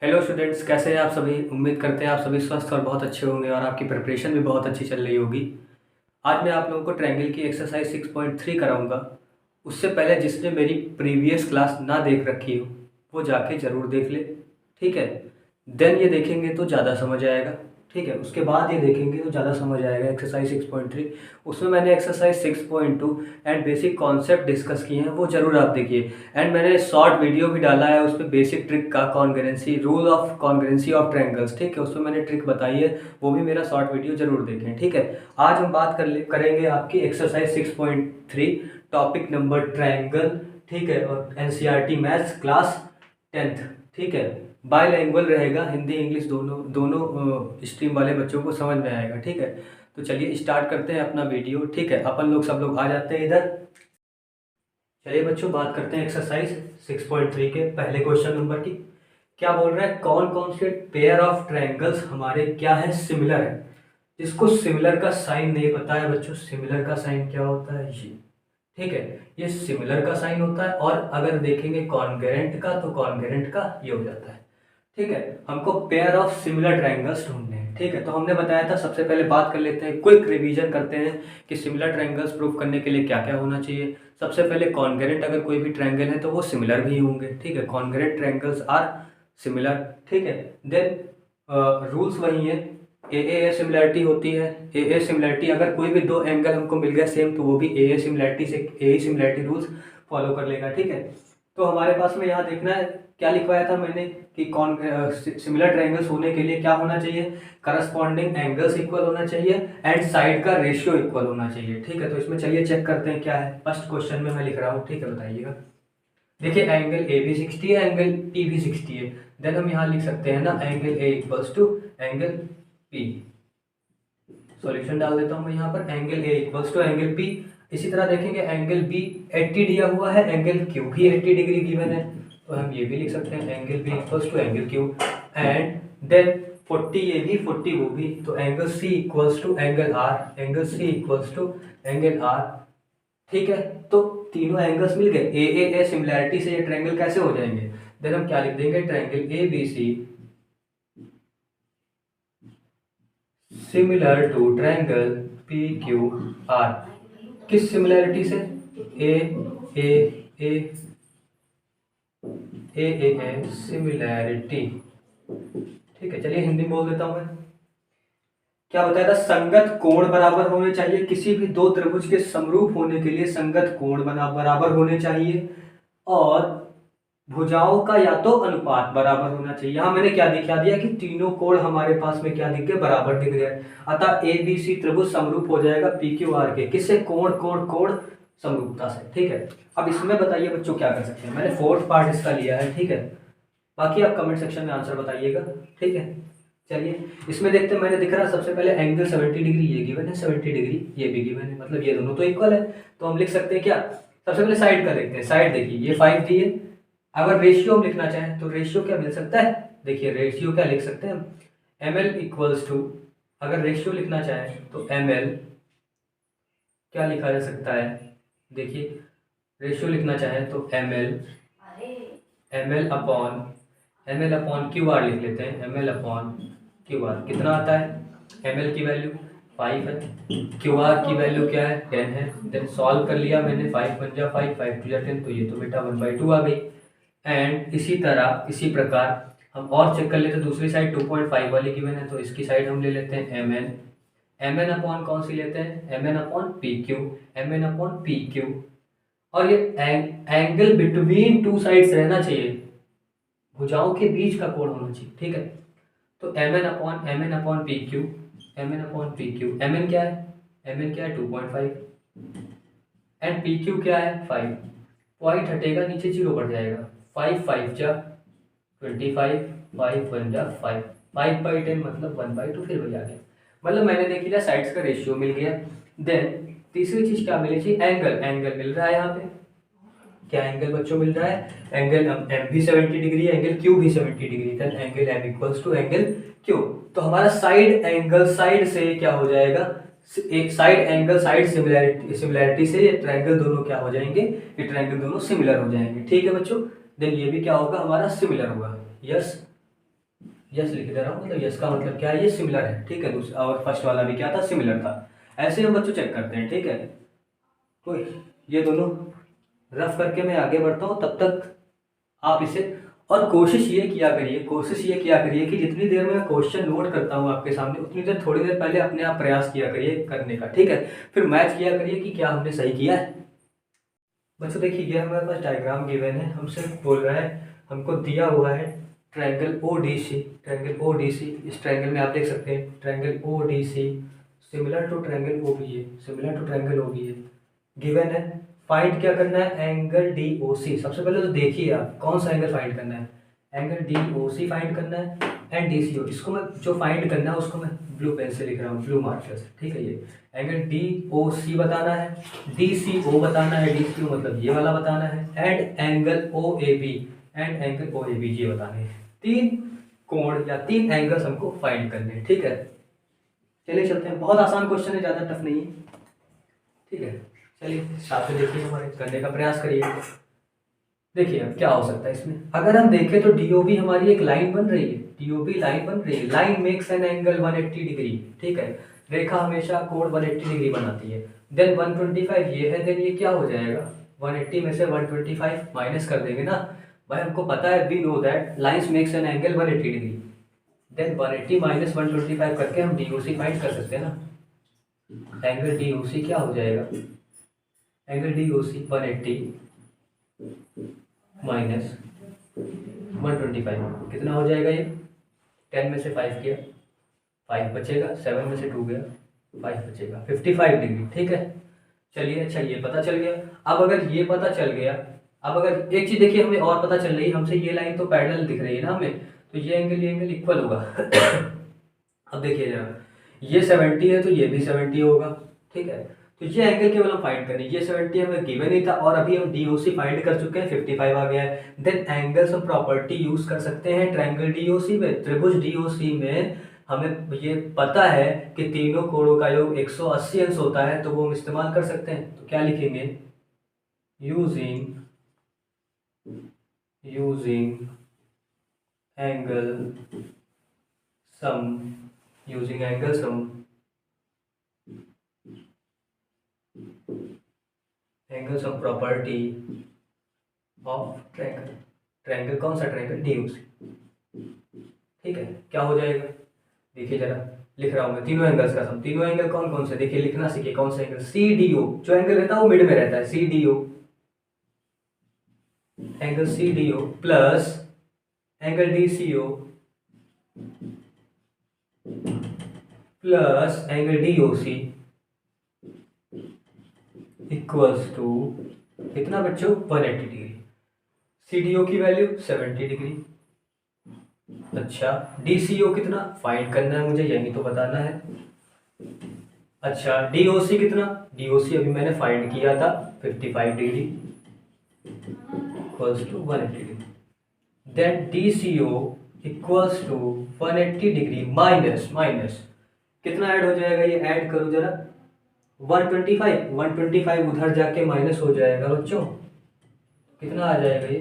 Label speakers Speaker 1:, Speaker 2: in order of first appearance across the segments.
Speaker 1: Hello students, कैसे हैं आप सभी। उम्मीद करते हैं आप सभी स्वस्थ और बहुत अच्छे होंगे और आपकी प्रिपरेशन भी बहुत अच्छी चल रही होगी। आज मैं आप लोगों को ट्रायंगल की एक्सरसाइज 6.3 कराऊंगा। उससे पहले जिसने मेरी प्रीवियस क्लास ना देख रखी हो वो जाके ज़रूर देख ले, ठीक है। देन ये देखेंगे तो ज़्यादा समझ आएगा, ठीक है। उसके बाद ये देखेंगे तो ज़्यादा समझ आएगा। एक्सरसाइज 6.3, उसमें मैंने exercise 6.2 and basic concept discuss किए हैं, वो ज़रूर आप देखिए। एंड मैंने शॉर्ट वीडियो भी डाला है उस पर, बेसिक ट्रिक का, कॉन्ग्रेंसी, रूल ऑफ कॉन्ग्रेंसी ऑफ ट्रायंगल्स, ठीक है। उसमें मैंने ट्रिक बताई है, वो भी मेरा शॉर्ट वीडियो ज़रूर देखें, ठीक है। आज हम बात करेंगे आपकी एक्सरसाइज 6.3, टॉपिक नंबर ट्रायंगल, ठीक है। और एनसीईआरटी मैथ्स क्लास 10th, ठीक है। बाईलैंग्वेज रहेगा, हिंदी इंग्लिश दोनों दोनों स्ट्रीम वाले बच्चों को समझ में आएगा, ठीक है। तो चलिए स्टार्ट करते हैं अपना वीडियो, ठीक है। अपन लोग सब लोग आ जाते हैं इधर। चलिए बच्चों, बात करते हैं एक्सरसाइज 6.3 के पहले क्वेश्चन नंबर की। क्या बोल रहा है, कौन कौन से पेयर ऑफ ट्रायंगल्स हमारे क्या है, सिमिलर है। जिसको सिमिलर का साइन नहीं पता है बच्चों, सिमिलर का साइन क्या होता है ये, ठीक है। ये सिमिलर का साइन होता है। और अगर देखेंगे कॉन्ग्रेंट का, तो कॉन्ग्रेंट का ये हो जाता है, ठीक है। हमको पेयर ऑफ सिमिलर ट्रायंगल्स ढूंढने हैं, ठीक है। तो हमने बताया था, सबसे पहले बात कर लेते हैं, क्विक रिवीजन करते हैं कि सिमिलर ट्रायंगल्स प्रूव करने के लिए क्या क्या होना चाहिए। सबसे पहले कॉन्ग्रेंट, अगर कोई भी ट्रायंगल है तो वो सिमिलर भी होंगे, ठीक है। कॉन्ग्रेंट ट्रायंगल्स आर सिमिलर, ठीक है। देन रूल्स वही है, ए सिमिलैरिटी होती है। ए सिमिलैरिटी, अगर कोई भी दो एंगल हमको मिल गया सेम, तो वो भी ए सिमिलैरिटी से ए सिमिलैरिटी रूल्स फॉलो कर लेगा, ठीक है। तो हमारे पास में यहाँ देखना है क्या लिखवाया था मैंने कि कौन सिमिलर ट्रायंगल्स होने के लिए क्या होना चाहिए, करस्पॉन्डिंग एंगल्स इक्वल होना चाहिए एंड साइड का रेशियो इक्वल होना चाहिए, ठीक है। तो इसमें चलिए चेक करते हैं क्या है। फर्स्ट क्वेश्चन में मैं लिख रहा हूँ, ठीक है, बताइएगा। देखिए एंगल ए भी 60 है, एंगल पी भी 60 है। देन हम यहाँ लिख सकते हैं ना, angle A equals to angle P. Solution डाल देता हूँ मैं यहाँ पर, angle A equals to angle P. इसी तरह देखेंगे एंगल बी 80 दिया हुआ है, एंगल क्यू भी 80 डिग्री गिवन है, तो हम ये भी लिख सकते हैं angle B equals to angle Q. And then 40 ये भी 40 वो भी, तो angle C equals to angle R, angle C equals to angle R, ठीक है। तो तीनों एंगल्स मिल गए। ए सिमिलैरिटी से ये ट्रायंगल कैसे हो जाएंगे। देन हम क्या लिख देंगे, triangle A B C similar to triangle P Q R. किस सिमिलैरिटी से, A A A A similarity, ठीक है। चलिए हिंदी में बोल देता हूं मैं। क्या बताया था, संगत कोण बराबर होने चाहिए। किसी भी दो त्रिभुज के समरूप होने के लिए संगत कोण बराबर होने चाहिए और भुजाओं का या तो अनुपात बराबर होना चाहिए। यहां मैंने क्या दिखा दिया कि तीनों कोण हमारे पास में क्या दिख गए, बराबर दिख गए। अतः ए बी सी त्रिभुज समरूप हो जाएगा पी क्यू आर के, किससे, कोण कोण कोण समरूपता से, ठीक है। अब इसमें बताइए बच्चों क्या कर सकते हैं। मैंने फोर्थ पार्ट इसका लिया है, ठीक है। बाकी आप कमेंट सेक्शन में आंसर बताइएगा, ठीक है। चलिए इसमें देखते हैं, मैंने दिख रहा है सबसे पहले एंगल 70 डिग्री ये गिवन है, 70 डिग्री ये भी गिवन है, मतलब ये दोनों तो इक्वल है। तो हम लिख सकते हैं क्या, सबसे पहले साइड का देखते हैं। साइड देखिए, ये 5 दी है। अगर रेशियो हम लिखना चाहें तो रेशियो क्या मिल सकता है, देखिए रेशियो क्या लिख सकते हैं हम, एम एल इक्वल्स टू, अगर रेशियो लिखना चाहें तो एम एल क्या लिखा जा सकता है, देखिए रेशियो लिखना चाहें तो M L upon Q R लिख लेते हैं। M L upon Q R कितना आता है, एम एल की वैल्यू 5 है, क्यू आर की वैल्यू क्या है, 10 है। देन सॉल्व कर लिया मैंने, 5 बन जा 5, 5 टू जा 10, तो ये तो बेटा 1/2 आ गई। एंड इसी तरह इसी प्रकार हम और चेक कर लेते हैं, दूसरी साइड 2.5 वाली गिवन है, तो इसकी साइड हम ले लेते हैं एम एन अपॉन कौन सी लेते हैं, M N upon P Q, M N upon P Q. और ये एंगल बिटवीन टू साइड्स रहना चाहिए, भुजाओं के बीच का कोण होना चाहिए, ठीक है। तो M N upon P Q, M N upon P Q, M N क्या है, एम एन क्या है 2.5 एंड पी क्यू क्या है 5। पॉइंट हटेगा नीचे, जीरो बढ़ जाएगा, 5 5 जा 25, 5 1 जा 5, 5/10 मतलब 1/2, फिर वही आ गया। मतलब मैंने देख लिया साइड्स का रेशियो मिल गया। देन तीसरी चीज क्या मिली थी, एंगल मिल रहा है यहाँ पे। क्या एंगल बच्चों मिल रहा है, एंगल एम भी 70 डिग्री है, एंगल क्यू भी 70 degree, then angle M equals to angle Q. तो हमारा साइड एंगल, साइड से क्या हो जाएगा, एक साइड एंगल, साइड सिमिलैरिटी से ये ट्रायंगल दोनों क्या हो जाएंगे, ये ट्रायंगल दोनों सिमिलर हो जाएंगे, ठीक है बच्चों। देन ये भी क्या होगा, हमारा सिमिलर होगा, यस यस लिख दे रहा हूँ, मतलब यस का मतलब क्या है, ये सिमिलर है, ठीक है। दूसरा और फर्स्ट वाला भी क्या था, सिमिलर था। ऐसे हम बच्चों चेक करते हैं, ठीक है। तो ये दोनों रफ करके मैं आगे बढ़ता हूँ, तब तक आप इसे, और कोशिश ये किया करिए कि जितनी देर में मैं क्वेश्चन नोट करता हूँ आपके सामने, उतनी देर थोड़ी देर पहले अपने आप प्रयास किया करिए करने का, ठीक है। फिर मैच किया करिए कि क्या हमने सही किया है। बच्चों देखिए, ये हमारे पास डायग्राम गिवन है, हमसे बोल रहा है, हमको दिया हुआ है triangle O D C. Triangle O D C, इस ट्रायंगल में आप देख सकते हैं triangle O D C similar to triangle O B A, similar to triangle O B A given है। फाइंड क्या करना है, एंगल डी ओ सी। सबसे पहले तो देखिए आप कौन सा एंगल फाइंड करना है, एंगल डी ओ सी फाइंड करना है, एंड डी सी ओ। इसको मैं जो फाइंड करना है उसको मैं ब्लू पेन से लिख रहा हूँ, ब्लू मार्कर से, ठीक है। ये एंगल डी ओ सी बताना है, डी सी ओ बताना है, डी सी ओ मतलब ये वाला बताना है, and angle O A B, and angle O A B ये बताने हैं। तीन कोण या तीन एंगल्स हमको फाइंड करने हैं, ठीक है। चलिए चलते हैं, बहुत आसान क्वेश्चन है, ज़्यादा टफ नहीं है, ठीक है। चलिए साथ में देखिए, हमारे करने का प्रयास करिए। देखिए अब क्या हो सकता है इसमें, अगर हम देखें तो डीओबी हमारी एक लाइन बन रही है, डीओबी लाइन बन रही है, line makes an angle 180 degree, ठीक है। रेखा हमेशा कोण 180 डिग्री बनाती है। देन 125 ये है, देन ये क्या हो जाएगा, 180 में से 125 माइनस कर देंगे ना भाई, हमको पता है, we know that lines makes an angle 180 degree. Then 180 minus 125 करके हम डीओसी फाइंड कर सकते हैं ना। एंगल डीओसी क्या हो जाएगा, एंगल डीओसी 180 माइनस 125 कितना हो जाएगा, ये 10 में से 5 किया, 5 बचेगा, 7 में से 2 गया, 5 बचेगा, 55 डिग्री, ठीक है। चलिए अच्छा ये पता चल गया। अब अगर ये पता चल गया, अब अगर एक चीज़ देखिए हमें और पता चल रही है, हमसे ये लाइन तो पैरेलल दिख रही है ना हमें, तो ये एंगल इक्वल होगा। अब देखिए जरा, ये 70 है तो ये भी 70 होगा, ठीक है। तो ये एंगल केवल हम फाइंड करें, ये 70 हमें गिवन ही था, और अभी हम DOC फाइंड कर चुके हैं, 55 आ गया है। देन एंगल्स हम प्रॉपर्टी यूज कर सकते हैं ट्रायंगल DOC में, त्रिभुज DOC में हमें ये पता है कि तीनों कोणों का योग 180 अंश होता है, तो वो हम इस्तेमाल कर सकते हैं। तो क्या लिखेंगे, using angle sum, using angle sum, angle sum property of triangle. Triangle कौन सा, ट्रायंगल DOC, ठीक है। क्या हो जाएगा, देखिए जरा, लिख रहा हूं मैं तीनों एंगल्स का सम। तीनों एंगल कौन कौन से, देखिए लिखना सीखिए, कौन सा एंगल, CDO, जो एंगल रहता है वो मिड में रहता है, CDO, angle CDO plus angle DCO plus angle DOC equals to कितना बच्चों, 180 डिग्री। CDO की वैल्यू 70 डिग्री, अच्छा DCO कितना फाइंड करना है मुझे, यही तो बताना है। अच्छा DOC कितना, DOC अभी मैंने फाइंड किया था 55 degree equals to 180 degree. Then DCO equals to 180 degree minus कितना ऐड हो जाएगा, ये ऐड करो जरा, 125 उधर जाके माइनस हो जाएगा बच्चों, कितना आ जाएगा ये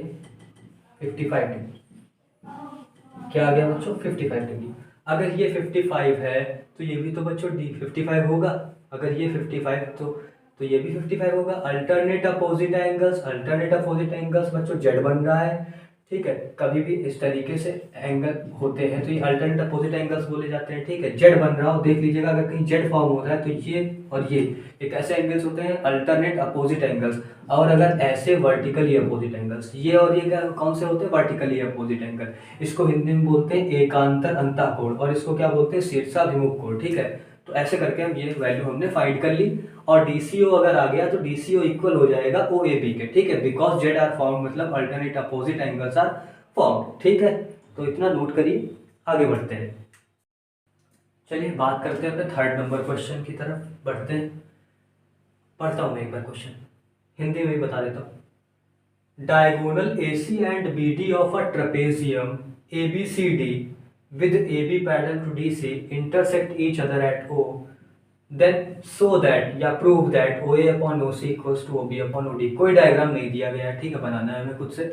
Speaker 1: 55 डिग्री। क्या आ गया बच्चों, 55 डिग्री। अगर ये 55 है तो ये भी तो बच्चों 55 होगा, अगर ये 55 तो ये भी 55 होगा। अल्टरनेट अपोजिट एंगल्स बच्चों जेड बन रहा है, ठीक है। कभी भी इस तरीके से एंगल होते हैं तो ये अल्टरनेट अपोजिट एंगल्स बोले जाते हैं, ठीक है। जेड बन रहा हो, देख लीजिएगा अगर कहीं जेड फॉर्म होता है तो ये और ये एक ऐसे एंगल्स होते हैं अल्टरनेट अपोजिट एंगल्स, और अगर ऐसे वर्टिकली अपोजिट एंगल्स, ये और ये क्या कौन से होते हैं, वर्टिकली अपोजिट एंगल। इसको हिंदी में बोलते हैं एकांतर अंतःकोण, और इसको क्या बोलते हैं, शीर्षाभिमुख कोण, ठीक है। तो ऐसे करके हम ये वैल्यू हमने फाइंड कर ली, और DCO अगर आ गया तो DCO इक्वल हो जाएगा OAB के, ठीक है, बिकॉज जेड आर फॉर्म मतलब alternate opposite angles are form, ठीक है। तो इतना नोट करिए, आगे बढ़ते हैं। चलिए बात करते हैं अपने थर्ड नंबर क्वेश्चन की तरफ बढ़ते हैं। पढ़ता हूँ मैं एक बार क्वेश्चन, हिंदी में ही बता देता हूँ। Diagonal AC and BD of a trapezium ABCD with AB parallel to DC intersect each other at O, then show that या prove that OA upon OC equals to OB upon OD। कोई diagram नहीं दिया गया है, ठीक है, बनाना है हमें खुद से।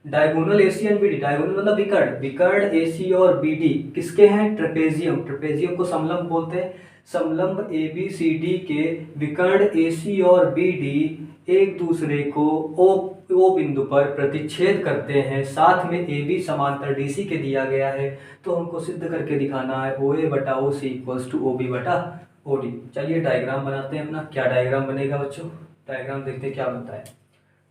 Speaker 1: Diagonal AC and BD, diagonal मतलब विकर्ण, विकर्ण एसी और बीडी किसके हैं? ट्रेपेजियम, ट्रेपेजियम को समलंब बोलते हैं। समलंब ए बी सी डी के विकर्ण एसी और बीडी एक दूसरे को ओ बिंदु पर प्रतिच्छेद करते हैं, साथ में ए बी समांतर डीसी के दिया गया है, तो हमको सिद्ध करके दिखाना है ओ ए बटा ओ C equals to O B बटा ओ डी। चलिए डायग्राम बनाते हैं अपना। क्या डायग्राम बनेगा बच्चों? डायग्राम देखते हैं क्या बनता है।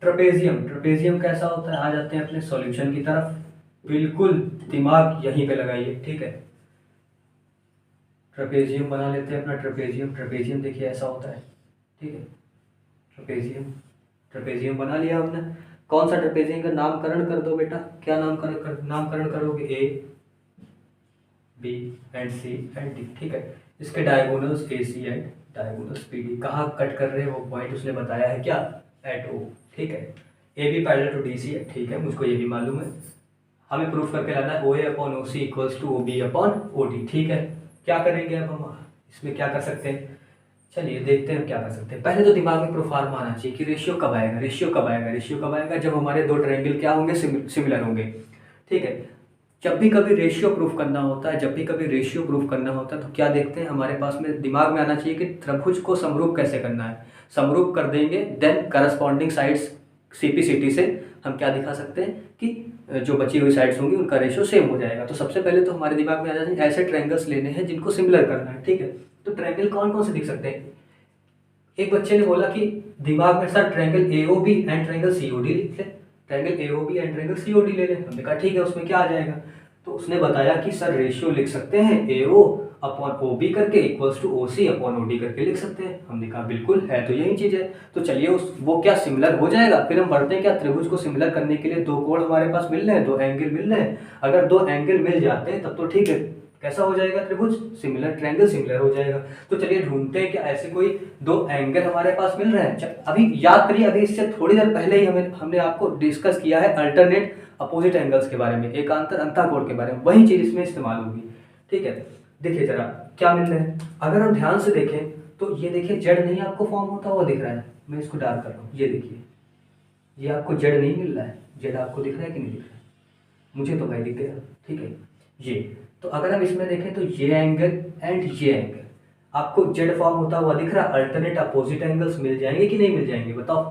Speaker 1: ट्रेपेजियम, ट्रेपेजियम कैसा होता है? आ जाते हैं अपने सॉल्यूशन की तरफ, बिल्कुल दिमाग यहीं पे लगाइए, ठीक है। ट्रेपेजियम बना लेते हैं अपना ट्रेपेजियम। ट्रेपेजियम देखिए ऐसा होता है, ठीक है। ट्रेपेजियम, ट्रेपेजियम बना लिया हमने। कौन सा ट्रेपेजियम का नामकरण कर दो बेटा। क्या नामकरण करोगे? A B and C and D, ठीक है। इसके diagonals A C and diagonals P D. कहाँ कट कर रहे हैं वो पॉइंट उसने बताया है, क्या? एट ओ, ठीक है। A B parallel to D C है, ठीक है, मुझको ये भी मालूम है। हमें प्रूफ करके लाना है O A upon O C equals to O B upon O D, ठीक है। क्या करेंगे अब हम इसमें? क्या कर सकते हैं? चलिए देखते हैं हम क्या कर सकते हैं। पहले तो दिमाग में प्रोफार्मा आना चाहिए कि रेशियो कब आएगा। रेशियो कब आएगा? रेशियो कब आएगा? जब हमारे दो ट्रायंगल क्या होंगे? सिमिलर होंगे, ठीक है। जब भी कभी रेशियो प्रूफ करना होता है, जब भी कभी रेशियो प्रूफ करना होता है तो क्या देखते हैं, हमारे पास में दिमाग में आना चाहिए कि त्रिभुज को समरूप कैसे करना है। समरूप कर देंगे, देन करस्पॉन्डिंग साइड्स सीपीसीटी से हम क्या दिखा सकते हैं कि जो बची हुई साइड्स होंगी उनका रेशियो सेम हो जाएगा। तो सबसे पहले तो हमारे दिमाग में आ जाए ऐसे ट्रायंगल्स लेने हैं जिनको सिमिलर करना है, ठीक है। तो ट्रायंगल कौन कौन से दिख सकते हैं? एक बच्चे ने बोला कि दिमाग में sir triangle AOB and triangle COD लिख ले, triangle AOB and triangle COD ले ले। हमने कहा ठीक है, उसमें क्या आ जाएगा? तो उसने बताया कि सर रेशियो लिख सकते हैं एओ अपॉन ओ बी करके equals to O C upon O D करके लिख सकते हैं। हमने कहा बिल्कुल है, तो यही चीज़ है। तो चलिए वो क्या सिमिलर हो जाएगा। फिर हम बढ़ते हैं क्या, त्रिभुज को सिमिलर करने के लिए दो कोण हमारे पास मिल रहे हैं, दो एंगल मिल रहे हैं। अगर दो एंगल मिल जाते हैं तब तो ठीक है, कैसा हो जाएगा त्रिभुज? सिमिलर, ट्रायंगल सिमिलर हो जाएगा। तो चलिए ढूंढते हैं कि ऐसे कोई दो एंगल हमारे पास मिल रहे हैं। अभी याद करिए, अभी इससे थोड़ी देर पहले ही हमने आपको डिस्कस किया है अल्टरनेट अपोजिट एंगल्स के बारे में, एकांतर अंतःकोण के बारे में। वही चीज इसमें इस्तेमाल होगी, ठीक है। देखिए जरा क्या मिल रहा है, अगर हम ध्यान से देखें तो ये देखिए जेड नहीं आपको फॉर्म होता हुआ दिख रहा है। मैं इसको डार्क कर रहा हूँ, ये देखिए, ये आपको जेड नहीं मिल रहा है। जेड आपको दिख रहा है कि नहीं दिख रहा है? मुझे तो भाई दिख गया, ठीक है। ये तो अगर हम इसमें देखें तो ये एंगल एंड ये एंगल आपको जेड फॉर्म होता हुआ दिख रहा है। अल्टरनेट अपोजिट एंगल्स मिल जाएंगे कि नहीं मिल जाएंगे? बताओ,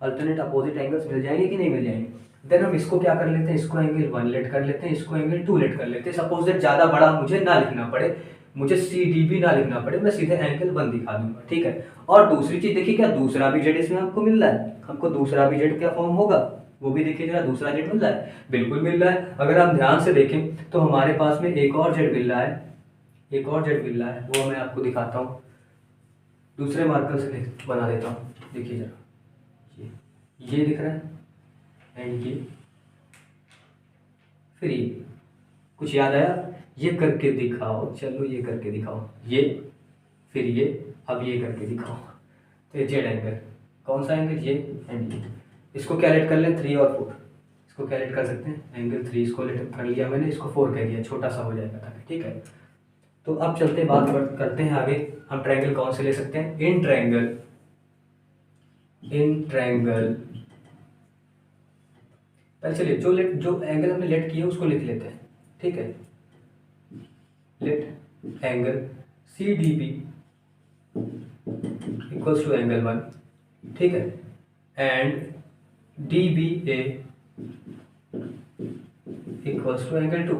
Speaker 1: अल्टरनेट अपोजिट एंगल्स मिल जाएंगे कि नहीं मिल जाएंगे? देन हम इसको क्या कर लेते हैं, इसको एंगल 1 लेट कर लेते हैं, इसको एंगल 2 लेट कर लेते हैं। सपोज दैट ज़्यादा बड़ा मुझे ना लिखना पड़े, मुझे सी डी भी ना लिखना पड़े, मैं सीधे एंगल 1 दिखा दूंगा, ठीक है। और दूसरी चीज़ देखिए, क्या दूसरा भी जेड इसमें आपको मिल रहा है? हमको दूसरा भी जेड क्या फॉर्म होगा वो भी देखिए जरा, दूसरा जेड मिल रहा है, बिल्कुल मिल रहा है। अगर हम ध्यान से देखें तो हमारे पास में एक और जेड मिल रहा है, एक और जेड मिल रहा है, वो मैं आपको दिखाता हूँ। दूसरे मार्कर से बना देता हूँ, देखिए जरा, ये दिख रहा है एंड ये, फिर ये। कुछ याद आया? ये करके दिखाओ, चलो ये करके दिखाओ, ये, फिर ये, अब ये करके दिखाओ। तो ये जेड एंगल, कौन सा एंगल? ये एंड ये। इसको क्या लेट कर लें? 3 और 4, इसको क्या लेट कर सकते हैं? एंगल 3 इसको लेट कर लिया मैंने, इसको 4 कह दिया, छोटा सा हो जाएगा ताकि, ठीक है। तो अब चलते हैं, बात करते हैं आगे। हम ट्रायंगल कौन से ले सकते हैं? इन ट्रायंगल पहले चलिए जो एंगल हमने लेट किया उसको लिख लेते हैं, ठीक है। Let angle C D B equals to angle 1, ठीक है, and D B A equals to angle 2,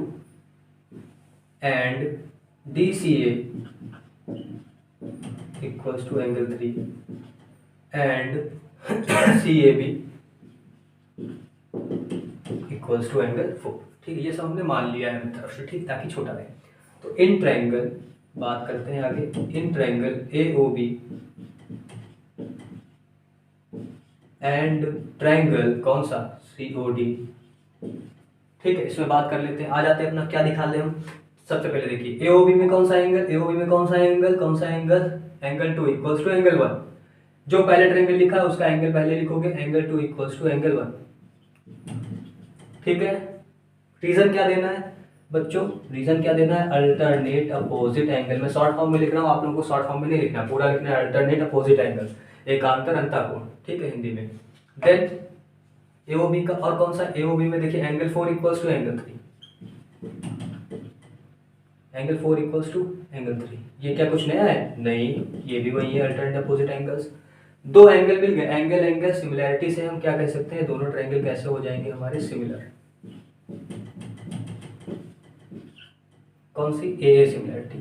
Speaker 1: and D C A equals to angle 3, and C A B equals to angle 4, ठीक है। ये सब हमने मान लिया है अपनी तरफ से, ठीक, ताकि छोटा रहे। तो इन ट्रायंगल बात करते हैं आगे। In triangle A O B and triangle कौन सा? सी ओ डी, ठीक है। इसमें बात कर लेते हैं, आ जाते हैं अपना, क्या दिखा ले हम। सबसे पहले देखिए एओबी में कौन सा एंगल? एओबी में कौन सा angle? Angle 2 equals to angle 1। जो पहले ट्रायंगल लिखा है उसका एंगल पहले लिखोगे, एंगल 2 इक्वल्स टू एंगल 1, ठीक है। रीजन क्या देना है बच्चों? रीजन क्या देना है? Alternate opposite angle. मैं शॉर्ट फॉर्म में लिख रहा हूँ, आप लोगों को शॉर्ट फॉर्म में नहीं लिखना, पूरा लिखना है अल्टरनेट अपोजिट एंगल, एकांतर अंतःकोण, ठीक है, हिंदी में। देन AOB का, और कौन सा AOB में देखिए angle 4 equals to angle 3, angle 4 equals to angle 3। ये क्या कुछ नया है? नहीं, ये भी वही है, अल्टरनेट अपोजिट एंगल्स। दो एंगल मिल गए, एंगल एंगल सिमिलैरिटी से हम क्या कह सकते हैं, दोनों ट्रायंगल कैसे हो जाएंगे हमारे सिमिलर। कौन सी? A similarity.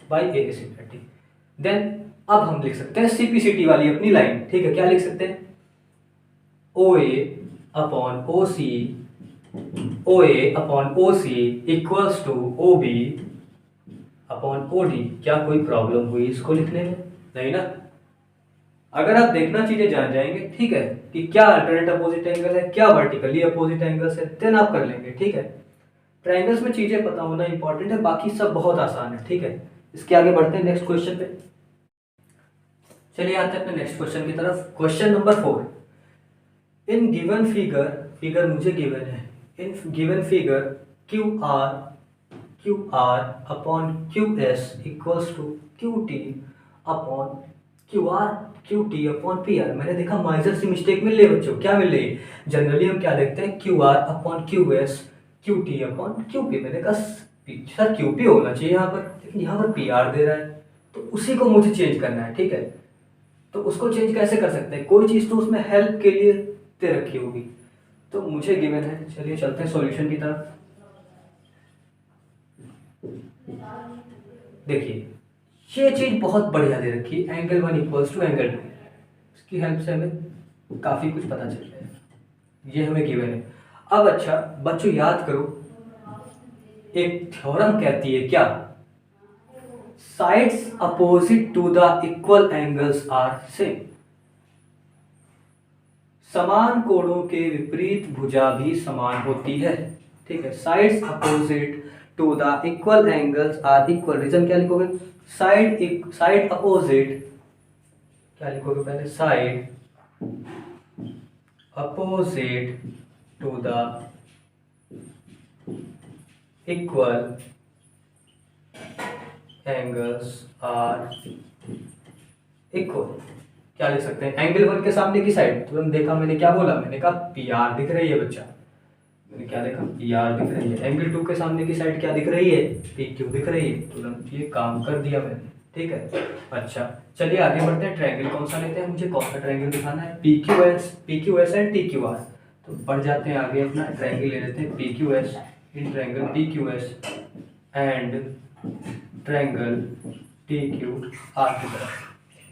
Speaker 1: By A similarity. Then अब हम लिख सकते हैं CPCT वाली अपनी लाइन, ठीक है। क्या लिख सकते हैं? OA upon OC, OA upon OC equals to OB upon OD। क्या कोई प्रॉब्लम हुई इसको लिखने में? नहीं ना। अगर आप देखना चीजें जान जाएंगे, ठीक है, कि क्या अल्टरनेट अपोजिट एंगल है, क्या वर्टिकली अपोजिट एंगल्स है, देन आप कर लेंगे, ठीक है। ट्रायंगल्स में चीजें पता होना इंपॉर्टेंट है, बाकी सब बहुत आसान है, ठीक है। इसके आगे बढ़ते हैं नेक्स्ट क्वेश्चन पे। चलिए आते हैं अपने नेक्स्ट क्वेश्चन की तरफ। Question number 4। In given figure, figure मुझे गिवन है, in given figure Q R upon Q S equals to Q T upon Q T upon P R. मैंने देखा माइनर सी मिस्टेक मिल रही है बच्चों। क्या मिल रही है? जनरली हम क्या देखते हैं, Q R upon Q S, Q T upon Q P. मैंने कहा सर क्यू पी होना चाहिए यहाँ पर, लेकिन यहाँ पर पी आर दे रहा है, तो उसी को मुझे चेंज करना है, ठीक है। तो उसको चेंज कैसे कर सकते हैं? कोई चीज़ तो उसमें हेल्प के लिए दे रखी होगी, तो मुझे गिवन है। चलिए चलते हैं सॉल्यूशन की तरफ। देखिए ये चीज बहुत बढ़िया दे रखी है, एंगल 1 इक्वल्स टू एंगल 2। इसकी हेल्प से हमें काफी कुछ पता चल रहा है, ये हमें गिवन है। अब अच्छा बच्चों याद करो, एक थ्योरम कहती है क्या, sides opposite to the equal angles are same. समान कोणों के विपरीत भुजा भी समान होती है, ठीक है। Sides opposite to the equal angles are equal. Reason क्या लिखोगे? साइड अपोजिट, क्या लिखोगे पहले? Side opposite to the equal angles are equal. क्या लिख सकते हैं? एंगल 1 के सामने की साइड, तुरंत देखा मैंने, क्या बोला मैंने? कहा पी आर दिख रही है बच्चा, मैंने क्या देखा? पी आर दिख रही है। एंगल 2 के सामने की साइड क्या दिख रही है? पी क्यू दिख रही है। तुरंत ये काम कर दिया मैंने, ठीक है। अच्छा चलिए आगे बढ़ते हैं। ट्रायंगल कौन सा लेते हैं? मुझे कौन सा ट्रायंगल दिखाना है? P Q S and T Q R. तो बढ़ जाते हैं आगे, अपना ट्रायंगल ले लेते हैं P Q S, in triangle P Q S and triangle T Q R की तरफ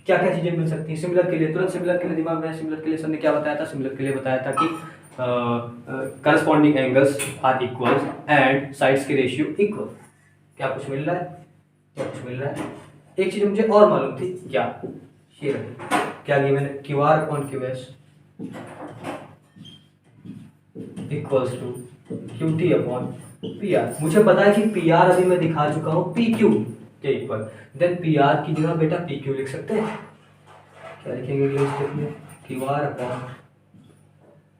Speaker 1: क्या क्या चीजें मिल सकती हैं सिमिलर के लिए? तुरंत सिमिलर के लिए दिमाग में, सिमिलर के लिए सर ने क्या बताया था? सिमिलर के लिए बताया था कि corresponding angles are equal and sides की रेशियो इक्वल। क्या कुछ मिल रहा है? क्या कुछ मिल रहा है? एक चीज मुझे और मालूम थी, क्या? ये रही, क्या गिवन है? Q R upon Q S equals to Q T upon P R. मुझे पता है कि पी आर अभी मैं दिखा चुका हूँ पी क्यू के इक्वल, देन पी आर की जगह बेटा पी क्यू लिख सकते हैं। क्या लिखेंगे अगले स्टेप में? Q R upon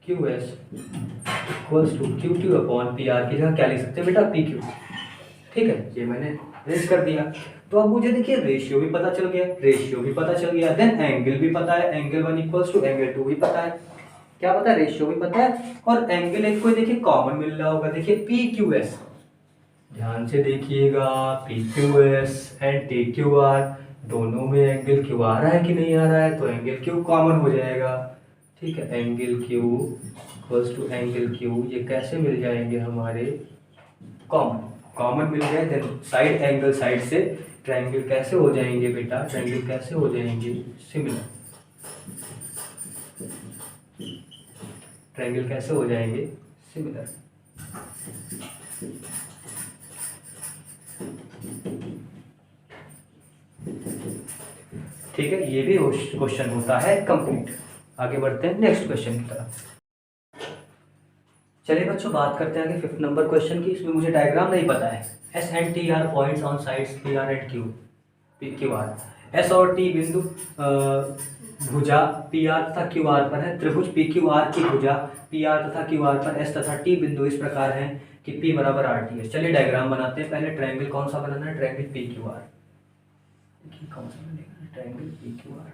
Speaker 1: Q S equals to Q T upon P R की जगह क्या लिख सकते हैं बेटा? पी क्यू, ठीक है। ये मैंने रेस कर दिया। तो अब मुझे देखिए रेशियो भी पता चल गया, रेशियो भी पता चल गया, देन एंगल भी पता है, एंगल 1 इक्वल्स टू एंगल 2 भी पता है। क्या पता है? रेशियो भी पता है, और एंगल एक कोई देखिए कॉमन मिल रहा होगा। देखिए पी क्यू एस, ध्यान से देखिएगा, P Q S and T Q R, दोनों में एंगल क्यू आ रहा है कि नहीं आ रहा है? तो एंगल क्यू कॉमन हो जाएगा, ठीक है। Angle Q equals to angle Q, ये कैसे मिल जाएंगे हमारे? कॉमन, कॉमन मिल गए। देन साइड एंगल, साइड से ट्रायंगल कैसे हो जाएंगे बेटा? ट्रायंगल कैसे हो जाएंगे? सिमिलर। ट्रायंगल कैसे हो जाएंगे? सिमिलर। ठीक है, ये भी क्वेश्चन होता है कंप्लीट। आगे बढ़ते हैं नेक्स्ट क्वेश्चन की तरफ। चलिए बच्चों बात करते हैं आगे 5th नंबर क्वेश्चन की। इसमें मुझे डायग्राम नहीं पता है। S and T R points on sides P R and Q are. S और टी बिंदु भुजा पी आर तथा क्यू आर पर है। त्रिभुज पी क्यू आर की भुजा पी आर तथा क्यू आर पर एस तथा टी बिंदु इस प्रकार हैं कि पी बराबर आर टी एस। चलिए डायग्राम बनाते हैं। पहले ट्रायंगल कौन सा बनाना है? Triangle P Q are. कौन सा बनेगा? ट्रायंगल पी क्यू आर,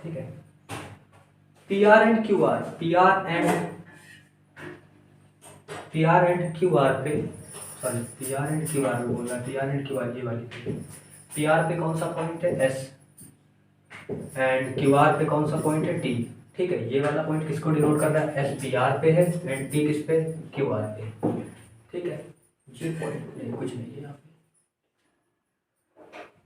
Speaker 1: ठीक है। P R and Q R, P R and Q R पे, sorry P R and Q R पे बोल रहा है, P R and Q R ये वाली, पी आर पे कौन सा पॉइंट है एस, एंड क्यू आर पे कौन सा पॉइंट है टी, ठीक है। ये वाला पॉइंट किसको डिनोट कर रहा है, एस पी आर पे है एंड टी किस पे, क्यू आर पे, ठीक है। ये पॉइंट नहीं, कुछ नहीं है यहाँ पे।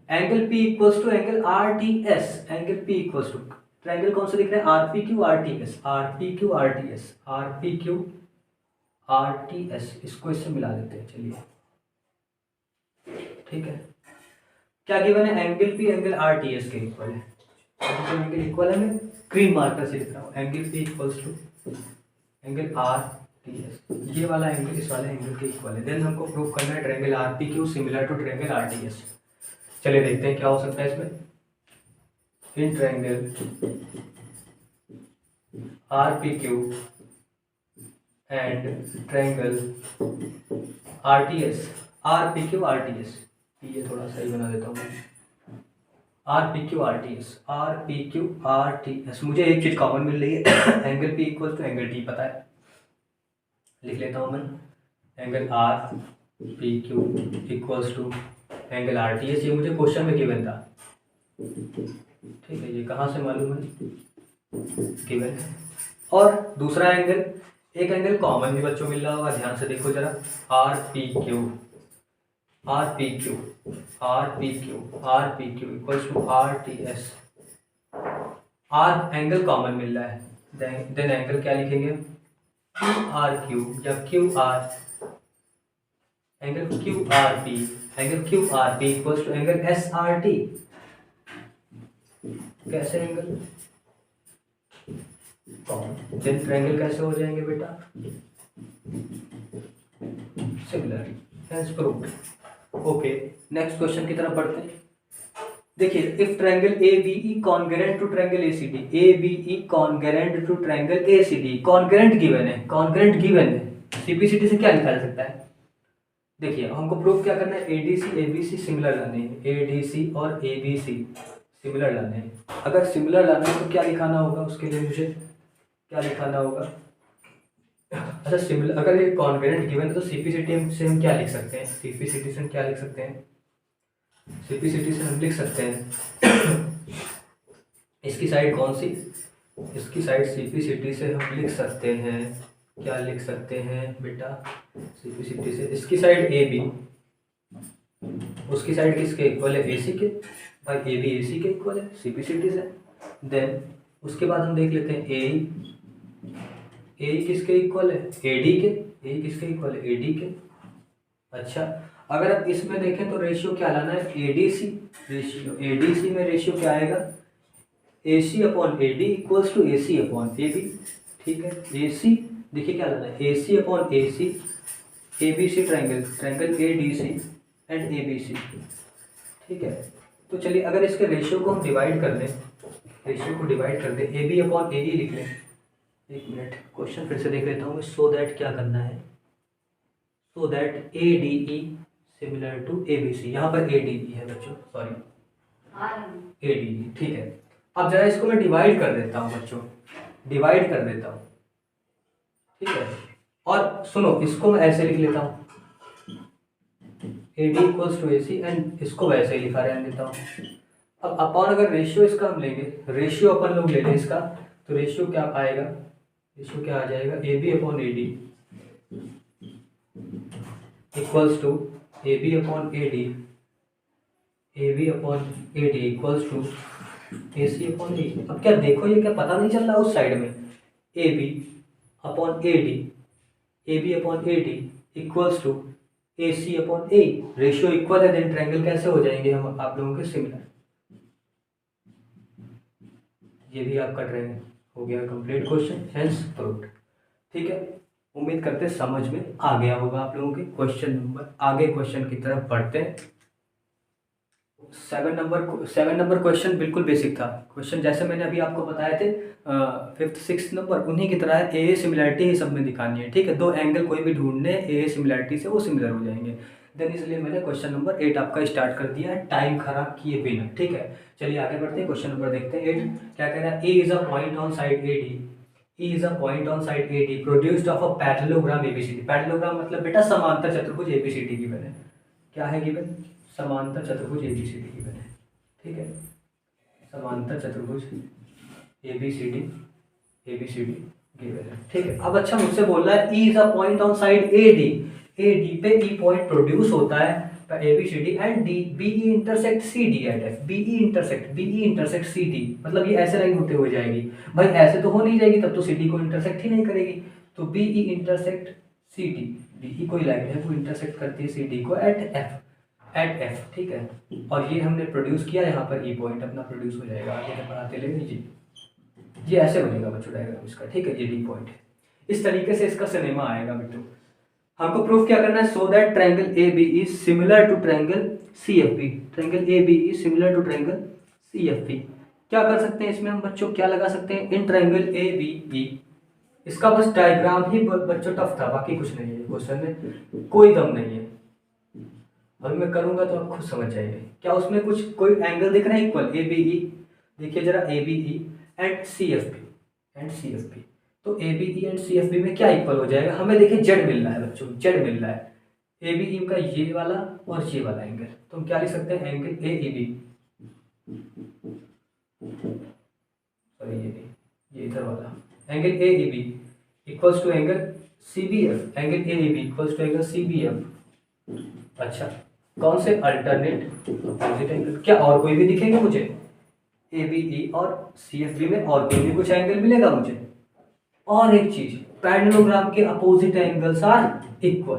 Speaker 1: Angle P equals to angle R T S, angle P equals to, triangle कौन सा दिख रहा है, R P Q R T S, R P Q R T S, R P Q R T S, इसको इससे मिला देते हैं, चलिए ठीक है। क्या गिवन है, angle P angle R T S के इक्वल है, एंगल इक्वल है, मैं क्रीम मार्कर से लिख रहा हूँ, angle P equals to angle R T S, ये वाला एंगल इस वाले एंगल के इक्वल है। देन हमको प्रूव करना है triangle R P Q similar to triangle R T S. चलिए देखते हैं क्या हो सकता है इसमें। In triangle R P Q and triangle R T S, R P Q R T S, ये थोड़ा सही बना देता हूँ मैं, R P Q R T S, R P Q R T S. मुझे एक चीज़ कॉमन मिल रही है angle P equal to angle T पता है, लिख लेता हूँ मैं, angle R P Q equals to angle R T S, ये मुझे क्वेश्चन में गिवन था, ठीक है। ये कहाँ से मालूम है, गिवन है। और दूसरा एंगल, एक एंगल कॉमन भी बच्चों मिल रहा होगा, ध्यान से देखो जरा, R P Q R P Q R P Q R P Q equals to R T S, R angle common मिल रहा है, देन एंगल क्या लिखेंगे, क्यू आर क्यू या Q R, angle Q R P, angle Q R P equals to angle S R T. कैसे angle common, then triangle कैसे हो जाएंगे बेटा, similar, hence proved. Okay, next question की तरफ बढ़ते हैं। देखिए, if triangle A B E congruent to triangle A C D, A B E congruent to triangle A C D, congruent given है, कॉन्ग्रेंट गिवन है, सीपीसीटी से क्या लिखा जा सकता है। देखिए हमको प्रूफ क्या करना है, एडीसी एबीसी सिमिलर लाने हैं, एडीसी और एबीसी सिमिलर लाने हैं। अगर सिमिलर लाना है तो क्या लिखाना होगा, उसके लिए मुझे क्या लिखाना होगा, अच्छा सिमिलर, अगर ये कॉन्ग्रेंट गिवन है तो सीपीसीटी से हम क्या लिख सकते हैं, सीपीसीटी से हम क्या लिख सकते हैं, सीपीसीटी से हम लिख सकते हैं इसकी साइड कौन सी, इसकी साइड सीपीसीटी से हम लिख सकते हैं, क्या लिख सकते हैं बेटा, सीपीसीटी से इसकी साइड ए बी, उसकी साइड किसके इक्वल है, ए सी के, भाई ए बी ए सी के इक्वल है सीपीसीटी से। देन उसके बाद हम देख लेते हैं ए किसके इक्वल है, ए डी के, ए किसके इक्वल है, ए डी के। अच्छा, अगर आप इसमें देखें तो रेशियो क्या लाना है, A D C, ratio A D C में रेशियो क्या आएगा, A C upon A D equals to A C upon A B, ठीक है। ए सी देखिए क्या लाना है, A C upon A C, A B C triangle, triangle A D C and A B C, ठीक है। तो चलिए अगर इसके रेशियो को हम डिवाइड कर दें, रेशियो को डिवाइड कर दें, ए बी अपॉन ए ई लिख लें। एक मिनट, क्वेश्चन फिर से देख लेता हूँ, सो दैट क्या करना है, so that A D E similar to A B C, यहाँ पर ए डी ई है बच्चों, सॉरी ए डी ई, ठीक है। अब जरा इसको मैं डिवाइड कर देता हूँ बच्चों, डिवाइड कर देता हूँ, ठीक है। और सुनो, इसको मैं ऐसे लिख लेता हूँ, A D equals to A C, and इसको वैसे ही लिखा रहने देता हूँ। अब अपॉन अगर रेशियो इसका हम लेंगे, रेशियो अपन लोग ले लें इसका, तो रेशियो क्या आएगा, रेशियो क्या आ जाएगा, A B upon A D equals to A B upon A D, A B upon A D equals to A C upon A. अब क्या देखो, ये क्या पता नहीं चल रहा उस साइड में, A B upon A D, A B upon A D equals to A C upon A, ratio equal है, देन ट्रायंगल कैसे हो जाएंगे हम आप लोगों के सिमिलर। ये भी आपका ट्रायंगल हो गया कंप्लीट क्वेश्चन, हेंस प्रूव्ड, ठीक है। उम्मीद करते समझ में आ गया होगा आप लोगों के क्वेश्चन नंबर। आगे क्वेश्चन की तरफ बढ़ते हैं। 7 नंबर क्वेश्चन बिल्कुल बेसिक था क्वेश्चन, जैसे मैंने अभी आपको बताए थे 5th 6th नंबर, उन्हीं की तरह ए सिमिलरिटी ही सब में दिखानी है, ठीक है। दो एंगल कोई भी ढूंढने ए सिमिलरिटी से वो सिमिलर हो जाएंगे। देन इसलिए मैंने क्वेश्चन नंबर 8 आपका स्टार्ट कर दिया है टाइम खराब किए बिना। ठीक है, चलिए आगे बढ़ते हैं, क्वेश्चन नंबर देखते हैं 8 क्या कह रहा है। A is a point on side A D, E is a point on side AD produced of a parallelogram ABCD। Parallelogram मतलब बेटा समांतर चतुर्भुज ABCD गिवन है। क्या है गिवन? समांतर चतुर्भुज ABCD गिवन है। ठीक है, समांतर चतुर्भुज ABCD गिवन है। ठीक है, अब अच्छा मुझसे बोल रहा है E is a point on side AD, AD पे E पॉइंट प्रोड्यूस होता है ABCD and D BE intersect CD at F। BE intersect CD मतलब ये ऐसे लाइन होते हुए जाएगी भाई, ऐसे तो हो नहीं जाएगी, तब तो CD को इंटरसेक्ट ही नहीं करेगी। तो BE इंटरसेक्ट CD, BE कोई लाइन है वो इंटरसेक्ट करती है CD को एट F। ठीक है, और ये हमने प्रोड्यूस किया, यहाँ पर E पॉइंट अपना प्रोड्यूस हो जाएगा। आगे का पढ़ाते ले लीजिए, ये ऐसे बनेगा बच्चों डायग्राम इसका। ठीक है, ये D पॉइंट है, इस तरीके से इसका सिनेमा आएगा बेटो। हमको प्रूफ क्या करना है? So that triangle A B is similar to triangle C F B. Triangle A B is similar to triangle C F B. क्या कर सकते हैं इसमें हम बच्चों, क्या लगा सकते हैं? इन ट्रायंगल ए बी ई, इसका बस डायग्राम ही बच्चों टफ था, बाकी कुछ नहीं है क्वेश्चन में, कोई दम नहीं है। अभी मैं करूंगा तो आप खुद समझ जाएंगे। क्या उसमें कुछ कोई एंगल दिख रहा है इक्वल? ए बी ई, देखिए जरा, A B E and C F B, तो A B E and C F B में क्या इक्वल हो जाएगा? हमें देखिए जेड मिल रहा है बच्चों, जेड मिल रहा है ए बी ई का ये वाला और ये वाला एंगल, तो हम क्या लिख सकते हैं? Angle A E B, sorry ये इधर वाला angle A E B equals to angle C B F. Angle A E B equals to angle C B F. अच्छा, कौन से? Alternate opposite angle. क्या और कोई भी दिखेंगे मुझे? ए बी ई और सी एफ बी में और कोई भी कुछ एंगल मिलेगा मुझे? और एक चीज, पैरेललोग्राम के opposite angles are equal.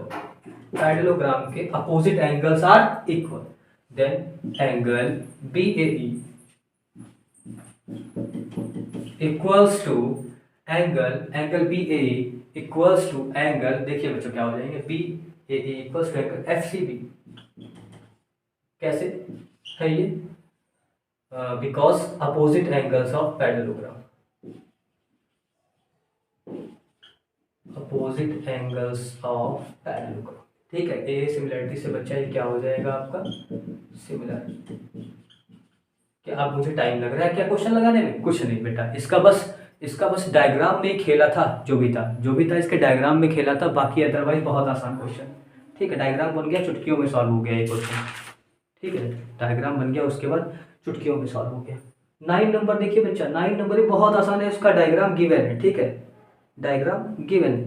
Speaker 1: Parallelogram के opposite angles are equal, then angle BAE equals to angle BAE equals to angle, देखिए बच्चों क्या हो जाएंगे, BAE equals to angle FCB। कैसे है ये? Because opposite angles of parallelogram, opposite angles of parallelogram. ठीक है, ए सिमिलरिटी से बच्चा ये क्या हो जाएगा आपका? सिमिलर। क्या अब मुझे टाइम लग रहा है क्या क्वेश्चन लगाने में? कुछ नहीं बेटा, इसका बस डायग्राम में खेला था, जो भी था इसके डायग्राम में खेला था, बाकी अदरवाइज बहुत आसान क्वेश्चन। ठीक है, डायग्राम बन गया, चुटकियों में सॉल्व हो गया ये क्वेश्चन। ठीक है, डायग्राम बन गया, उसके बाद चुटकियों में सॉल्व हो गया। 9 नंबर देखिए बच्चा, 9 नंबर भी बहुत आसान है, उसका डायग्राम गिवन है। ठीक है, डायग्राम गिवन है,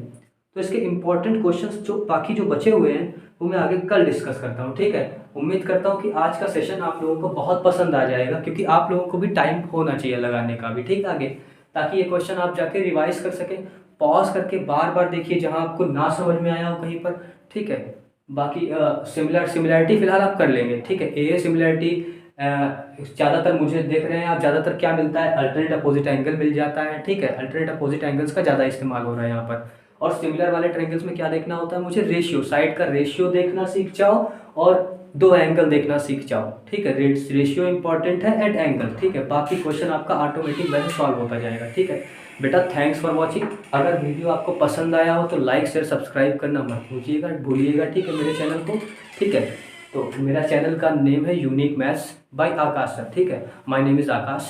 Speaker 1: तो इसके इंपॉर्टेंट क्वेश्चंस जो बाकी जो बचे हुए हैं वो मैं आगे कल डिस्कस करता हूँ। ठीक है, उम्मीद करता हूँ कि आज का सेशन आप लोगों को बहुत पसंद आ जाएगा, क्योंकि आप लोगों को भी टाइम होना चाहिए लगाने का भी। ठीक है, आगे, ताकि ये क्वेश्चन आप जाके रिवाइज कर सकें, पॉज करके बार बार देखिए जहाँ आपको ना समझ में आया हो कहीं पर। ठीक है, बाकी सिमिलैरिटी फिलहाल आप कर लेंगे। ठीक है, ए सिमिलैरिटी ज़्यादातर मुझे देख रहे हैं आप, ज़्यादातर क्या मिलता है? अल्टरनेट अपोजिट एंगल मिल जाता है। ठीक है, अल्टरनेट अपोजिट एंगल्स का ज़्यादा इस्तेमाल हो रहा है यहाँ पर। और सिमिलर वाले ट्रायंगल्स में क्या देखना होता है मुझे? रेशियो, साइड का रेशियो देखना सीख जाओ और 2 एंगल देखना सीख जाओ। ठीक है, रेशियो इंपॉर्टेंट है एंड एंगल। ठीक है, बाकी क्वेश्चन आपका ऑटोमेटिक वैसे सॉल्व होता जाएगा। ठीक है बेटा, थैंक्स फॉर वॉचिंग। अगर वीडियो आपको पसंद आया हो तो लाइक शेयर सब्सक्राइब करना मत भूलिएगा। ठीक है, मेरे चैनल को। ठीक है, तो मेरा चैनल का नेम है unique maths by Akash sir. ठीक है, माय नेम इज़ आकाश।